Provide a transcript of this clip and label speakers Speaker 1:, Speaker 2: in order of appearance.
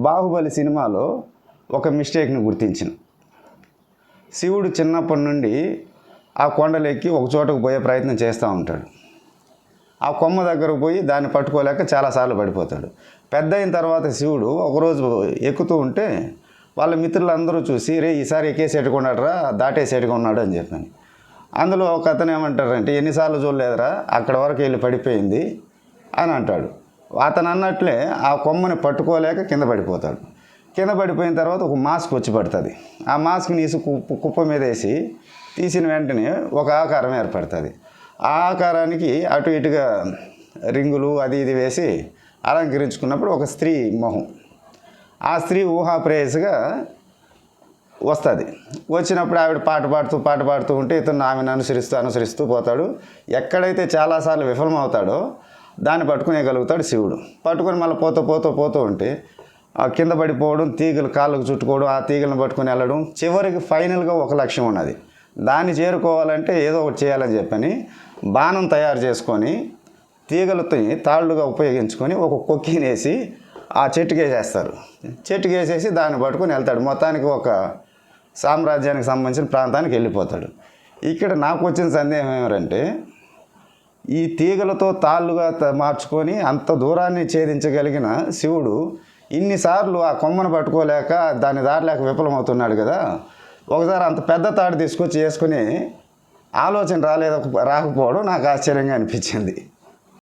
Speaker 1: బాహుబలి సినిమాలో ఒక మిస్టేక్ని గుర్తించిన. శివుడు చిన్నప్పటి నుండి ఆ కొండలెక్కి ఒక చోటకు పోయే ప్రయత్నం చేస్తూ ఉంటాడు. ఆ కొమ్మ దగ్గరకు పోయి దాన్ని పట్టుకోలేక చాలాసార్లు పడిపోతాడు. పెద్ద అయిన తర్వాత శివుడు ఒకరోజు ఎక్కుతూ ఉంటే వాళ్ళ మిత్రులందరూ చూసి, రే ఈసారి ఎక్కేసేటుకున్నాడు రా, దాటేసేటుకున్నాడు అని చెప్పాను. అందులో ఒక అతను ఏమంటారంటే, ఎన్నిసార్లు చూడలేదురా, అక్కడ వరకు వెళ్ళి పడిపోయింది అని అంటాడు. అతను అన్నట్లే ఆ కొమ్మని పట్టుకోలేక కింద పడిపోతాడు. కింద పడిపోయిన తర్వాత ఒక మాస్క్ వచ్చి పడుతుంది. ఆ మాస్క్ని కుప్ప మీద వేసి తీసిన వెంటనే ఒక ఆకారం ఏర్పడుతుంది. ఆ ఆకారానికి అటు ఇటుగా రింగులు అది ఇది వేసి అలంకరించుకున్నప్పుడు ఒక స్త్రీ మొహం, ఆ స్త్రీ ఊహాప్రేయస్గా వస్తుంది. వచ్చినప్పుడు ఆవిడ పాట పాడుతూ ఉంటే ఇతను ఆమెను అనుసరిస్తూ పోతాడు. ఎక్కడైతే చాలాసార్లు విఫలమవుతాడో దాన్ని పట్టుకునేగలుగుతాడు శివుడు. పట్టుకొని మళ్ళీ పోతూ ఉంటే ఆ కింద పడిపోవడం, తీగలు కాళ్ళకు చుట్టుకోవడం, ఆ తీగలను పట్టుకొని వెళ్ళడం, చివరికి ఫైనల్గా ఒక లక్ష్యం ఉన్నది. దాన్ని చేరుకోవాలంటే ఏదో ఒకటి చేయాలని చెప్పని బాణం తయారు చేసుకొని తీగలతో తాళ్ళుగా ఉపయోగించుకొని ఒక కొక్కినేసి ఆ చెట్టుకేసేస్తారు. చెట్టుకేసేసి దాన్ని పట్టుకొని వెళ్తాడు. మొత్తానికి ఒక సామ్రాజ్యానికి సంబంధించిన ప్రాంతానికి వెళ్ళిపోతాడు. ఇక్కడ నాకు వచ్చిన సందేహం ఏమంటే, ఈ తీగలతో తాళ్ళుగా మార్చుకొని అంత దూరాన్ని ఛేదించగలిగిన శివుడు ఇన్నిసార్లు ఆ కొమ్మను పట్టుకోలేక దాన్ని దాటలేక విఫలమవుతున్నాడు కదా. ఒకసారి అంత పెద్ద తాడు తీసుకొచ్చి వేసుకుని ఆలోచన రాకపోవడం నాకు ఆశ్చర్యంగా అనిపించింది.